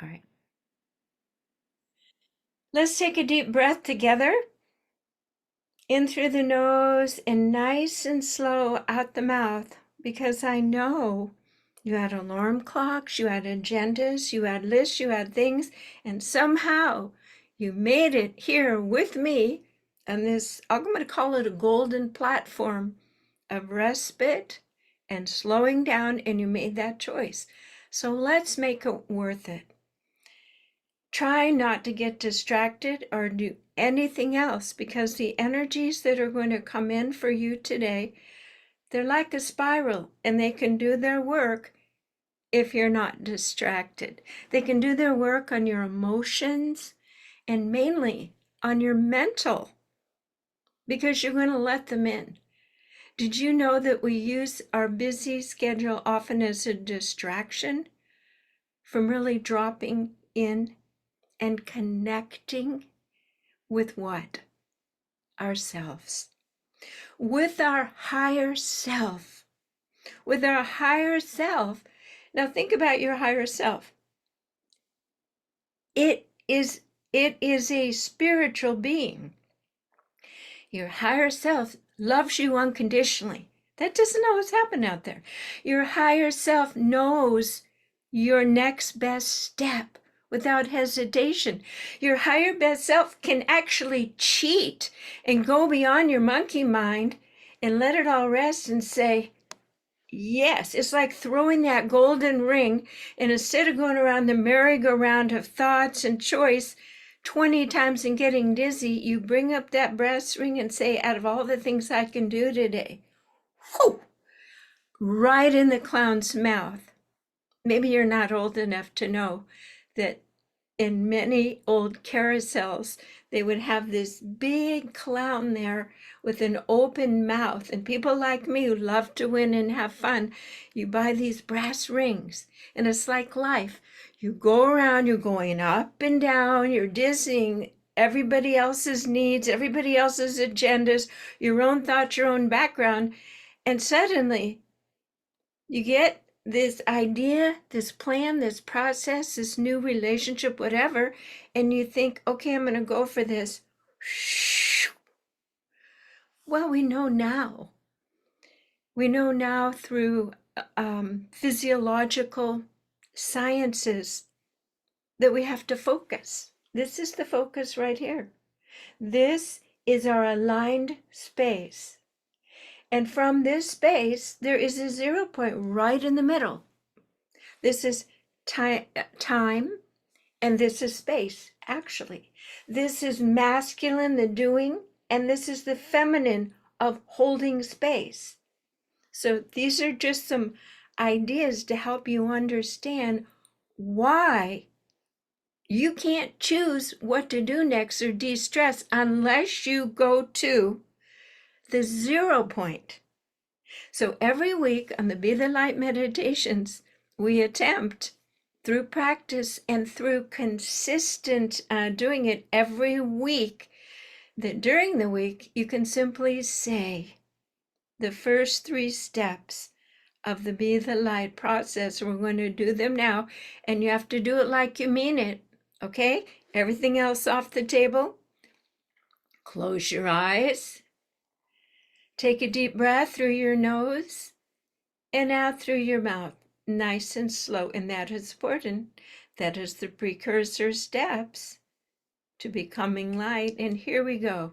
All right. Let's take a deep breath together. In through the nose and nice and slow out the mouth, because I know you had alarm clocks, you had agendas, you had lists, you had things, and somehow you made it here with me on this, I'm going to call it a golden platform of respite and slowing down, and you made that choice. So let's make it worth it. Try not to get distracted or do anything else, because the energies that are going to come in for you today, they're like a spiral, and they can do their work if you're not distracted. They can do their work on your emotions and mainly on your mental, because you're going to let them in. Did you know that we use our busy schedule often as a distraction from really dropping in and connecting with what? Ourselves. With our higher self. With our higher self. Now think about your higher self. It is a spiritual being. Your higher self loves you unconditionally. That doesn't always happen out there. Your higher self knows your next best step without hesitation. Your higher best self can actually cheat and go beyond your monkey mind and let it all rest and say, yes. It's like throwing that golden ring, and instead of going around the merry-go-round of thoughts and choice 20 times and getting dizzy, you bring up that brass ring and say, out of all the things I can do today, whoo, right in the clown's mouth. Maybe you're not old enough to know that in many old carousels, they would have this big clown there with an open mouth. And people like me who love to win and have fun, you buy these brass rings, and it's like life. You go around, you're going up and down, you're dizzying everybody else's needs, everybody else's agendas, your own thoughts, your own background, and suddenly you get this idea, this plan, this process, this new relationship, whatever, and you think, okay, I'm going to go for this. Well, we know now. We know now through physiological sciences that we have to focus. This is the focus right here. This is our aligned space. And from this space, there is a 0 point right in the middle. This is time, and this is space, actually. This is masculine, the doing, and this is the feminine of holding space. So these are just some ideas to help you understand why you can't choose what to do next or de-stress unless you go to the 0 point. So every week on the Be the Light meditations, we attempt through practice and through consistent doing it every week, that during the week you can simply say the first 3 steps of the Be the Light process. We're going to do them now, and you have to do it like you mean it, okay? Everything else off the table. Close your eyes. Take a deep breath through your nose and out through your mouth, nice and slow. And that is important. That is the precursor steps to becoming light. And here we go.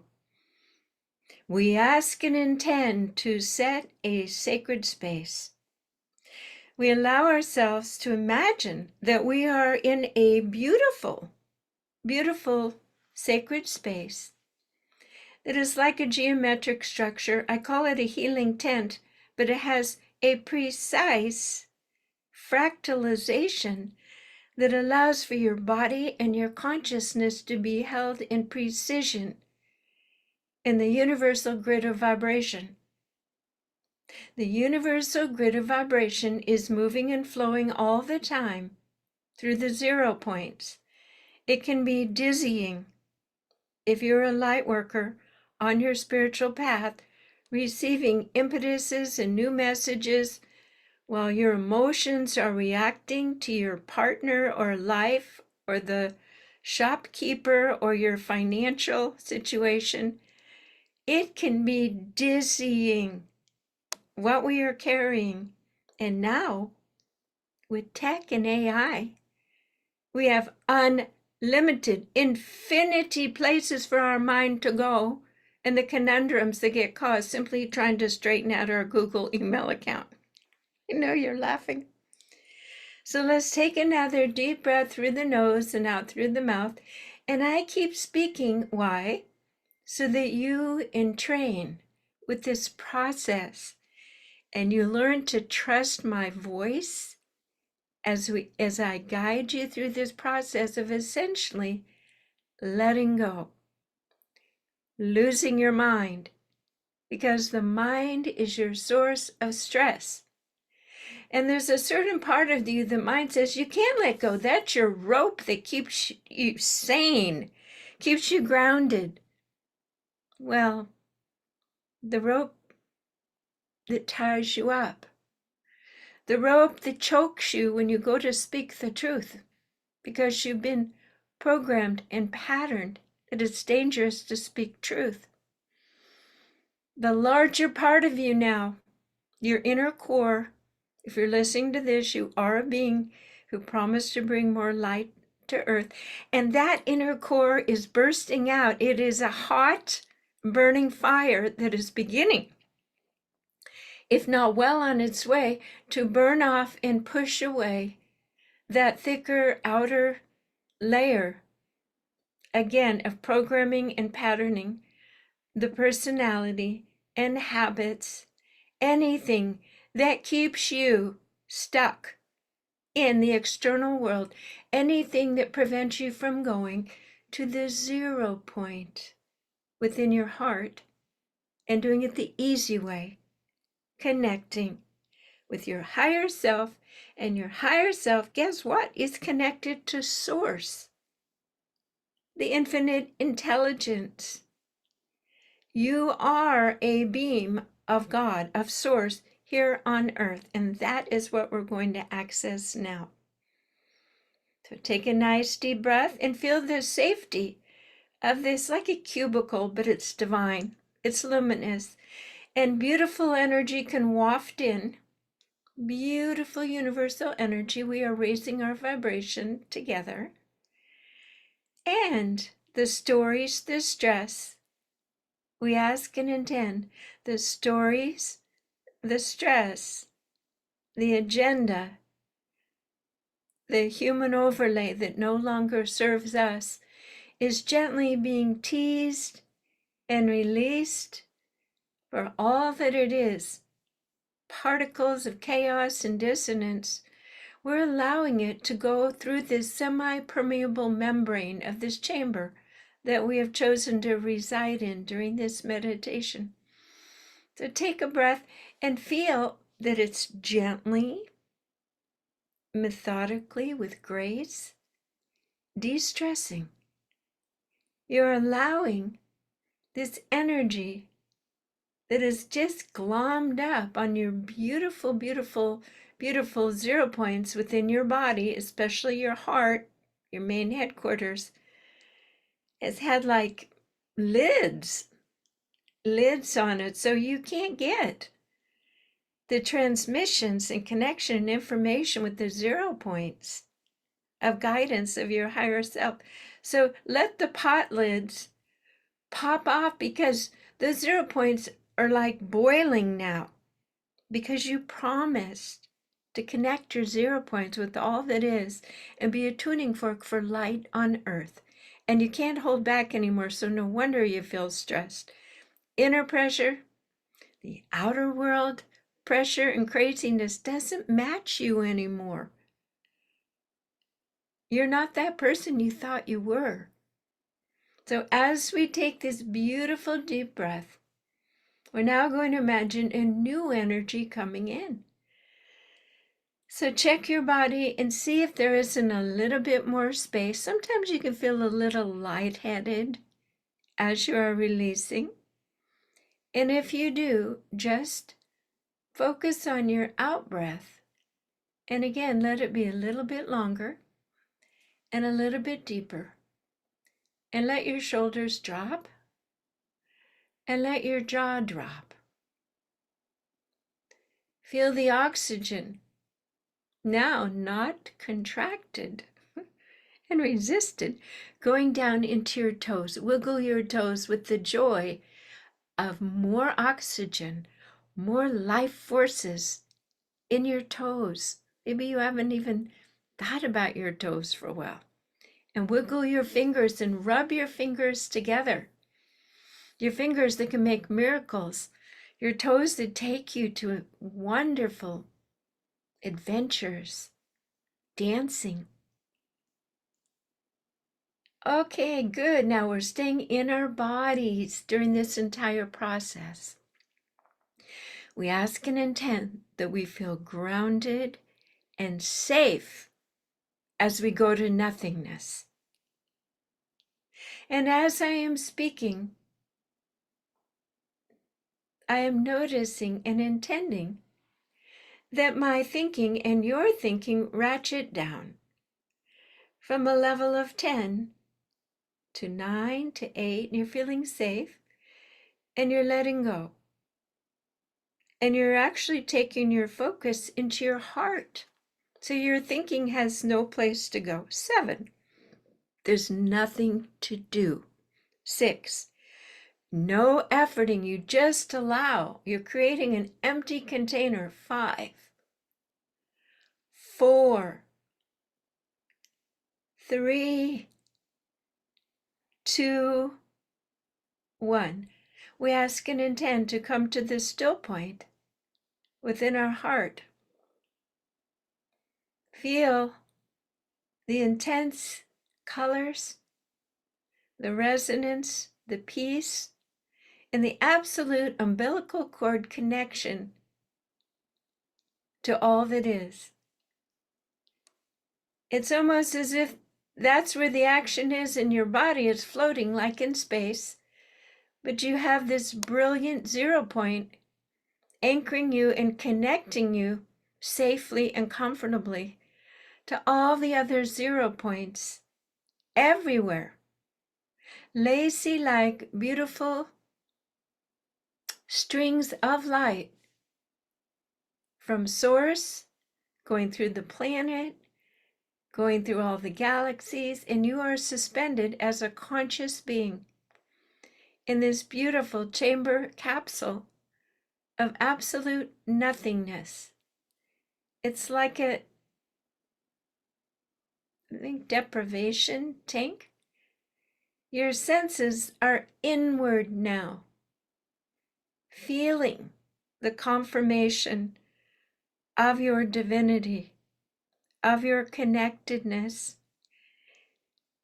We ask and intend to set a sacred space. We allow ourselves to imagine that we are in a beautiful, beautiful sacred space that is like a geometric structure. I call it a healing tent, but it has a precise fractalization that allows for your body and your consciousness to be held in precision in the universal grid of vibration. The universal grid of vibration is moving and flowing all the time through the 0 points. It can be dizzying if you're a light worker on your spiritual path, receiving impetuses and new messages while your emotions are reacting to your partner or life or the shopkeeper or your financial situation, it can be dizzying what we are carrying. And now, with tech and AI, we have unlimited, infinity places for our mind to go, and the conundrums that get caused simply trying to straighten out our Google email account. I know you're laughing. So let's take another deep breath through the nose and out through the mouth. And I keep speaking. Why? So that you entrain with this process and you learn to trust my voice as I guide you through this process of essentially letting go, losing your mind, because the mind is your source of stress. And there's a certain part of you, the mind says, you can't let go. That's your rope that keeps you sane, keeps you grounded. Well, the rope that ties you up, the rope that chokes you when you go to speak the truth, because you've been programmed and patterned that it's dangerous to speak truth. The larger part of you now, your inner core, if you're listening to this, you are a being who promised to bring more light to earth. And that inner core is bursting out. It is a hot, burning fire that is beginning, if not well on its way, to burn off and push away that thicker outer layer, again, of programming and patterning, the personality and habits, anything that keeps you stuck in the external world, anything that prevents you from going to the 0 point within your heart and doing it the easy way, connecting with your higher self. And your higher self, guess what? Is connected to Source, the infinite intelligence. You are a beam of God, of Source, here on earth, and that is what we're going to access now. So take a nice deep breath and feel the safety of this, like a cubicle, but it's divine, it's luminous, and beautiful energy can waft in. Beautiful universal energy. We are raising our vibration together. And the stories, the stress, we ask and intend the stories, the stress, the agenda, the human overlay that no longer serves us is gently being teased and released for all that it is, particles of chaos and dissonance. We're allowing it to go through this semi-permeable membrane of this chamber that we have chosen to reside in during this meditation. So take a breath and feel that it's gently, methodically, with grace, de-stressing. You're allowing this energy that is just glommed up on your beautiful, beautiful, beautiful 0 points within your body, especially your heart, your main headquarters, has had like lids on it, so you can't get the transmissions and connection and information with the 0 points of guidance of your higher self. So let the pot lids pop off, because the 0 points are like boiling now, because you promised to connect your 0 points with all that is and be a tuning fork for light on earth. And you can't hold back anymore, so no wonder you feel stressed. Inner pressure, the outer world pressure and craziness doesn't match you anymore. You're not that person you thought you were. So as we take this beautiful deep breath, we're now going to imagine a new energy coming in. So check your body and see if there isn't a little bit more space. Sometimes you can feel a little lightheaded as you are releasing. And if you do, just Focus on your out breath. And again, let it be a little bit longer and a little bit deeper. And let your shoulders drop and let your jaw drop. Feel the oxygen, now not contracted and resisted, going down into your toes. Wiggle your toes with the joy of more oxygen, more life forces in your toes. Maybe you haven't even thought about your toes for a while. And wiggle your fingers and rub your fingers together. Your fingers that can make miracles. Your toes that take you to wonderful adventures, dancing. Okay, good. Now we're staying in our bodies during this entire process. We ask and intend that we feel grounded and safe as we go to nothingness. And as I am speaking, I am noticing and intending that my thinking and your thinking ratchet down from a level of 10 to 9 to 8, and you're feeling safe and you're letting go. And you're actually taking your focus into your heart. So your thinking has no place to go. 7, there's nothing to do. 6, no efforting, you just allow. You're creating an empty container. 5, 4, 3, 2, 1. We ask and intend to come to this still point within our heart. Feel the intense colors, the resonance, the peace, and the absolute umbilical cord connection to all that is. It's almost as if that's where the action is in your body. It's floating like in space, but you have this brilliant 0 point anchoring you and connecting you safely and comfortably to all the other 0 points everywhere. Lacy like beautiful strings of light from source, going through the planet, going through all the galaxies, and you are suspended as a conscious being in this beautiful chamber capsule of absolute nothingness. It's like I think, deprivation tank. Your senses are inward now, feeling the confirmation of your divinity, of your connectedness,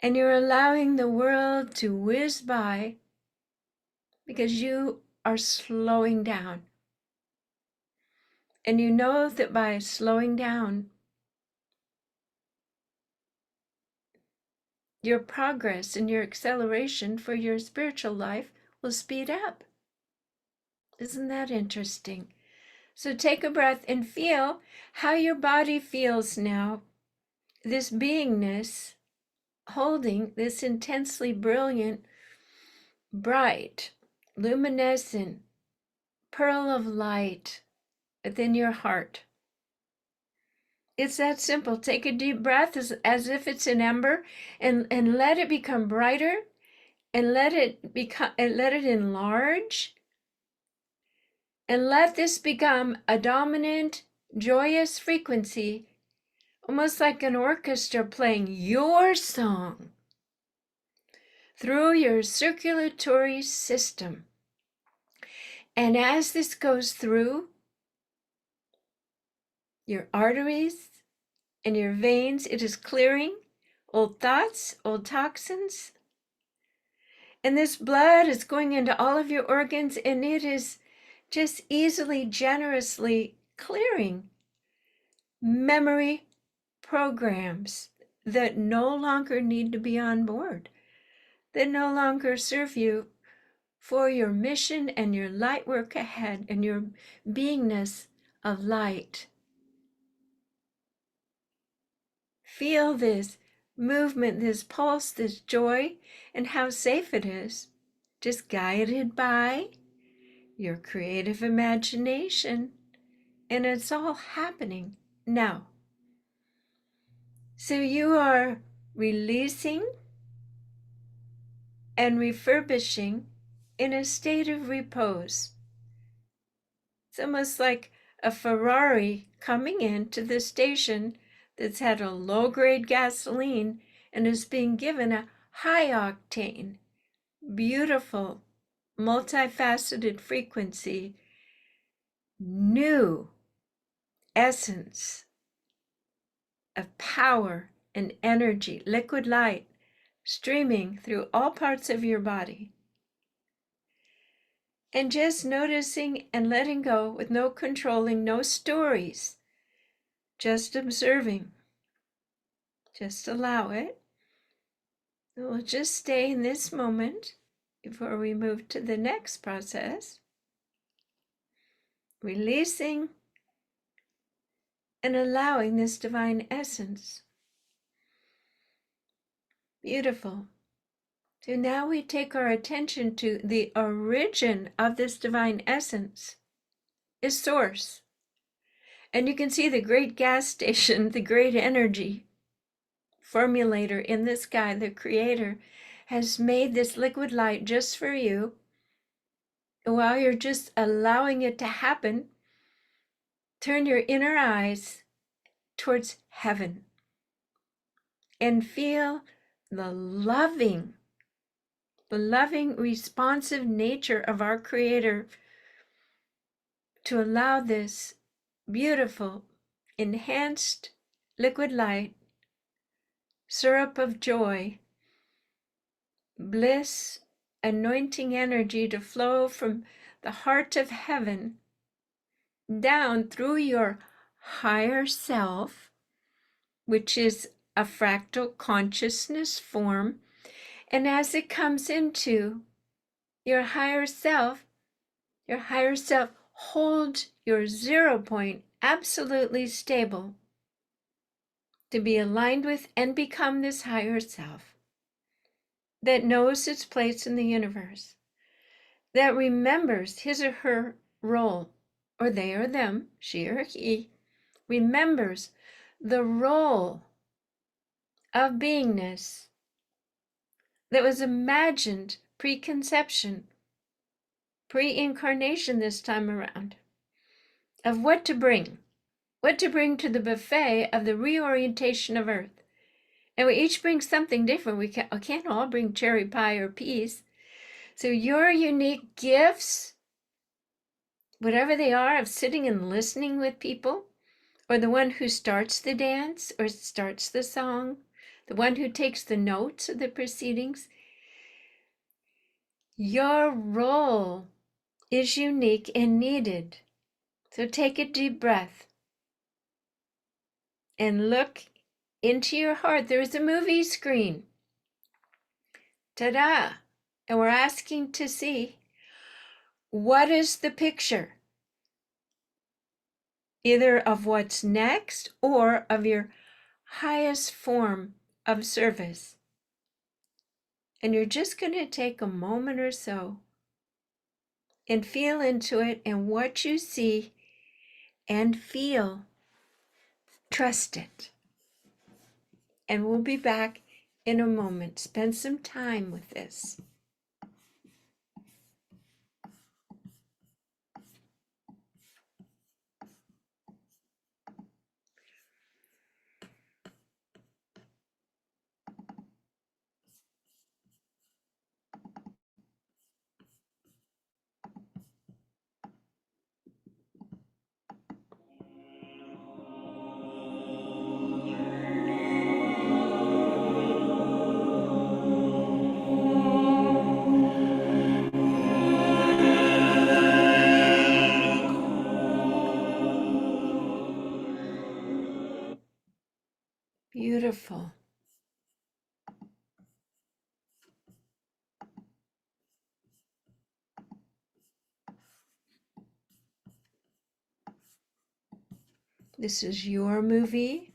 and you're allowing the world to whiz by because you are slowing down. And you know that by slowing down, your progress and your acceleration for your spiritual life will speed up. Isn't that interesting? So take a breath and feel how your body feels now. This beingness holding this intensely brilliant, bright, luminescent pearl of light within your heart. It's that simple. Take a deep breath as if it's an ember and let it become brighter and let it enlarge. And let this become a dominant, joyous frequency, almost like an orchestra playing your song through your circulatory system. And as this goes through your arteries and your veins, it is clearing old thoughts, old toxins. And this blood is going into all of your organs, and it is just easily, generously clearing memory programs that no longer need to be on board, that no longer serve you for your mission and your light work ahead and your beingness of light. Feel this movement, this pulse, this joy, and how safe it is, just guided by your creative imagination. And it's all happening now. So you are releasing and refurbishing in a state of repose. It's almost like a Ferrari coming into the station that's had a low-grade gasoline and is being given a high-octane, beautiful, multifaceted frequency, new essence of power and energy, liquid light, streaming through all parts of your body. And just noticing and letting go with no controlling, no stories, just observing. Just allow it. We'll just stay in this moment before we move to the next process. Releasing and allowing this divine essence. Beautiful. So now we take our attention to the origin of this divine essence, is source. And you can see the great gas station, the great energy formulator in the sky, the creator, has made this liquid light just for you. And while you're just allowing it to happen, turn your inner eyes towards heaven and feel the loving, responsive nature of our Creator to allow this beautiful, enhanced liquid light, syrup of joy, bliss, anointing energy to flow from the heart of heaven down through your higher self, which is a fractal consciousness form. And as it comes into your higher self holds your 0 point absolutely stable to be aligned with and become this higher self that knows its place in the universe, that remembers his or her role, or they or them, she or he, remembers the role of beingness that was imagined pre-conception, pre-incarnation this time around, of what to bring to the buffet of the reorientation of Earth. And we each bring something different. We can't all bring cherry pie or peas. So your unique gifts, whatever they are, of sitting and listening with people, or the one who starts the dance or starts the song, the one who takes the notes of the proceedings, your role is unique and needed. So take a deep breath and look into your heart. There is a movie screen. Ta-da! And we're asking to see, what is the picture? Either of what's next or of your highest form of service. And you're just going to take a moment or so and feel into it, and what you see and feel, trust it. And we'll be back in a moment. Spend some time with this. This is your movie,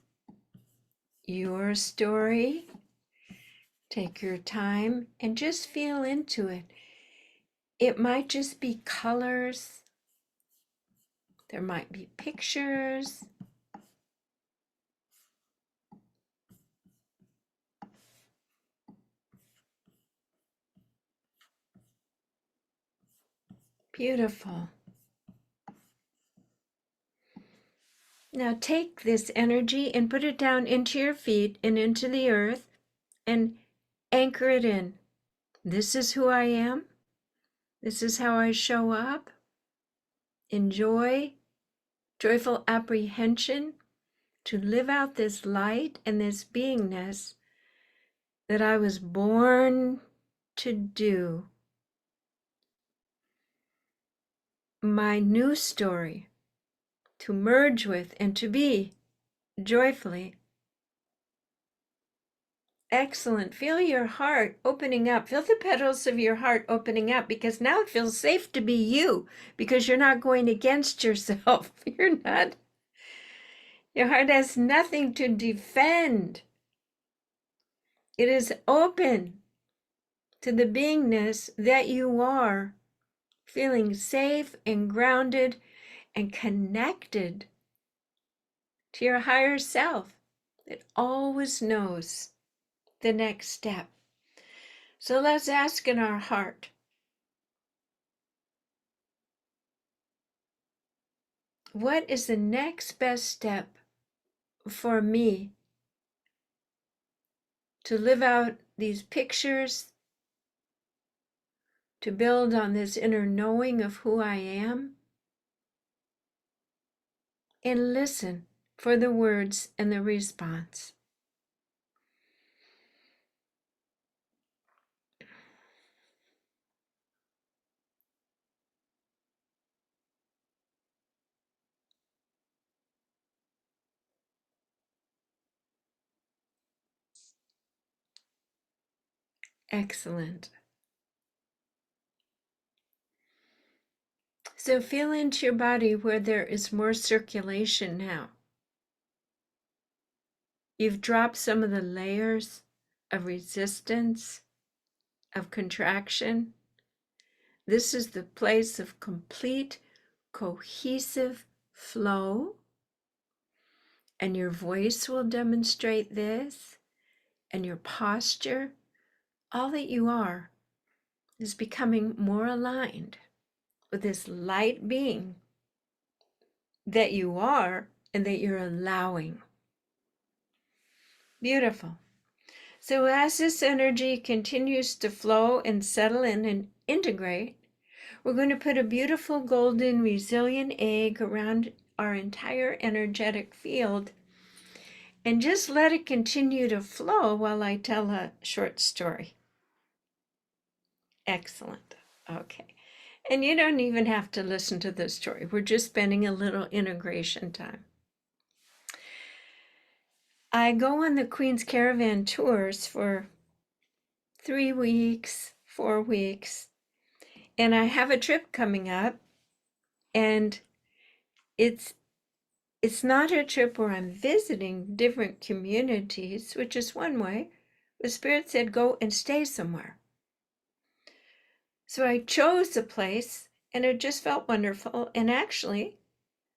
your story. Take your time and just feel into it. It might just be colors. There might be pictures. Beautiful. Now take this energy and put it down into your feet and into the earth and anchor it in. This is who I am. This is how I show up. Enjoy, joyful apprehension to live out this light and this beingness that I was born to do. My new story, to merge with and to be joyfully. Excellent. Feel your heart opening up. Feel the petals of your heart opening up, because now it feels safe to be you, because you're not going against yourself. You're not. Your heart has nothing to defend. It is open to the beingness that you are, feeling safe and grounded and connected to your higher self that always knows the next step. So let's ask in our heart, what is the next best step for me to live out these pictures, to build on this inner knowing of who I am, and listen for the words and the response. Excellent. So feel into your body where there is more circulation now. You've dropped some of the layers of resistance, of contraction. This is the place of complete, cohesive flow. And your voice will demonstrate this, and your posture. All that you are is becoming more aligned with this light being that you are and that you're allowing. Beautiful. So as this energy continues to flow and settle in and integrate, we're going to put a beautiful golden resilient egg around our entire energetic field and just let it continue to flow while I tell a short story. Excellent. Okay. And you don't even have to listen to the story. We're just spending a little integration time. I go on the Queen's Caravan tours for 3 weeks, 4 weeks, and I have a trip coming up, and it's not a trip where I'm visiting different communities, which is one way. The Spirit said, go and stay somewhere. So I chose a place, and it just felt wonderful. And actually,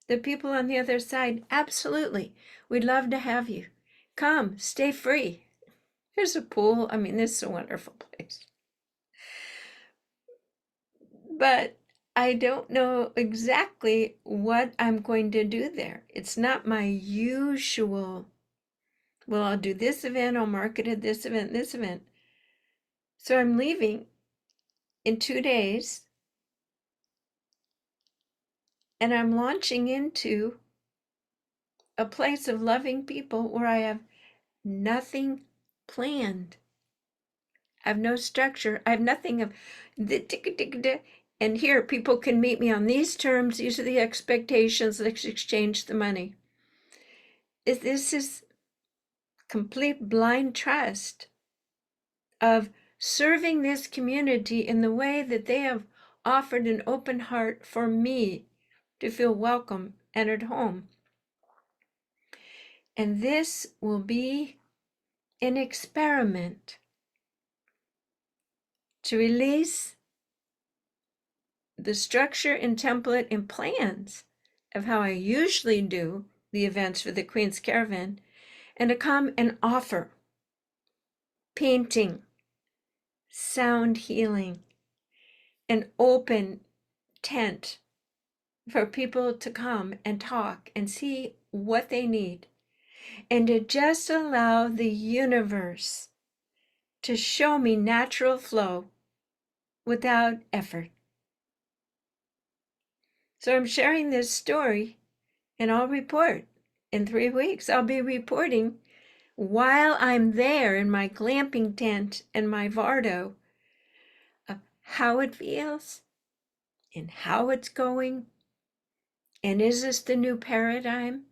the people on the other side, absolutely, we'd love to have you. Come, stay free. There's a pool. I mean, this is a wonderful place. But I don't know exactly what I'm going to do there. It's not my usual, well, I'll do this event, I'll market at this event, this event. So I'm leaving in 2 days, and I'm launching into a place of loving people where I have nothing planned. I have no structure. I have nothing of the tick, and here people can meet me on these terms. These are the expectations. Let's exchange the money. This is complete blind trust of serving this community in the way that they have offered an open heart for me to feel welcome and at home. And this will be an experiment to release the structure and template and plans of how I usually do the events for the Queen's Caravan, and to come and offer painting, sound healing, an open tent for people to come and talk and see what they need, and to just allow the universe to show me natural flow without effort. So I'm sharing this story, and I'll report in 3 weeks. I'll be reporting while I'm there in my glamping tent and my Vardo of how it feels and how it's going. And is this the new paradigm?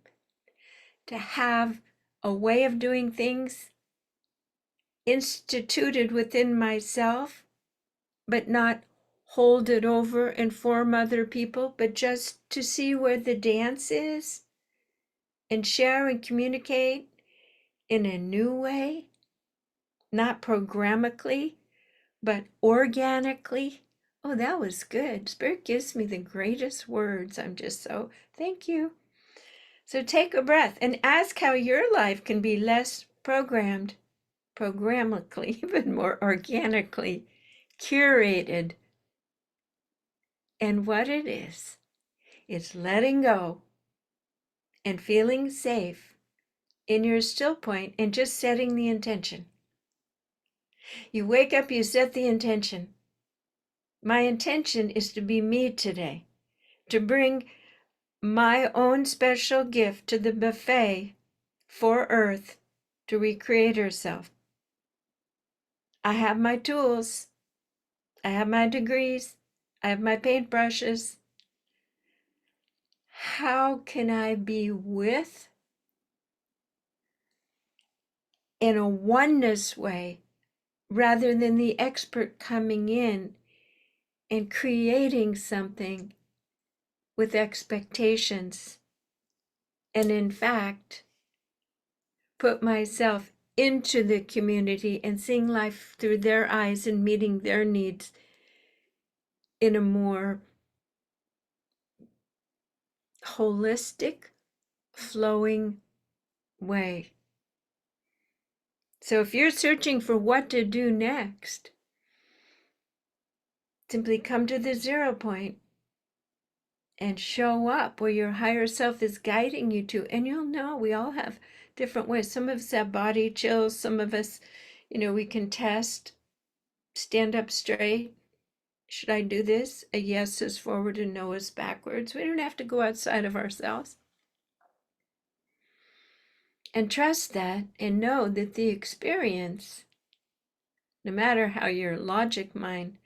To have a way of doing things instituted within myself, but not hold it over and form other people, but just to see where the dance is and share and communicate in a new way, not programmatically, but organically. Oh, that was good. Spirit gives me the greatest words. I'm just so, thank you. So take a breath and ask how your life can be less programmed, programmatically, but more organically curated. And what it is letting go and feeling safe in your still point and just setting the intention. You wake up, you set the intention. My intention is to be me today, to bring my own special gift to the buffet for Earth to recreate herself. I have my tools, I have my degrees, I have my paintbrushes. How can I be with in a oneness way rather than the expert coming in and creating something with expectations, and in fact, put myself into the community and seeing life through their eyes and meeting their needs in a more holistic, flowing way. So if you're searching for what to do next, simply come to the 0 point and show up where your higher self is guiding you to. And you'll know we all have different ways. Some of us have body chills. Some of us, we can test, stand up straight. Should I do this? A yes is forward and no is backwards. We don't have to go outside of ourselves. And trust that and know that the experience, no matter how your logic mind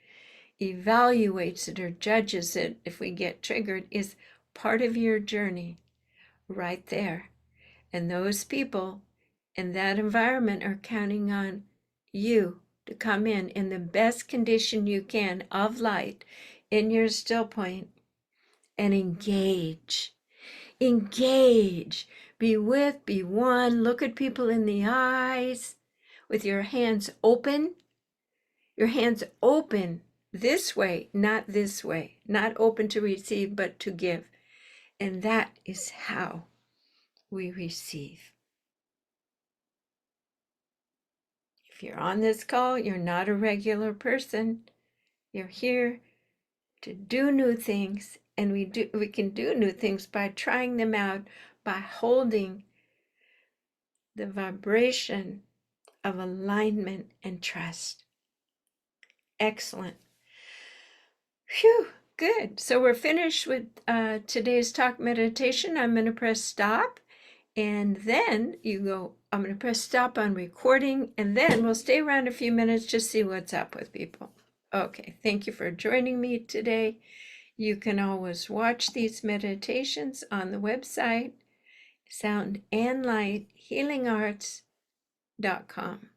evaluates it or judges it, if we get triggered, is part of your journey right there. And those people in that environment are counting on you to come in the best condition you can of light in your still point and engage. Engage. Be with, be one. Look at people in the eyes with your hands open. Your hands open this way, not this way. Not open to receive, but to give. And that is how we receive. If you're on this call, you're not a regular person. You're here to do new things, and we can do new things by trying them out, by holding the vibration of alignment and trust. Excellent. Phew, good. So we're finished with today's talk meditation. I'm going to press stop, and then I'm going to press stop on recording, and then we'll stay around a few minutes, just see what's up with people. Okay, thank you for joining me today. You can always watch these meditations on the website, soundandlighthealingarts.com.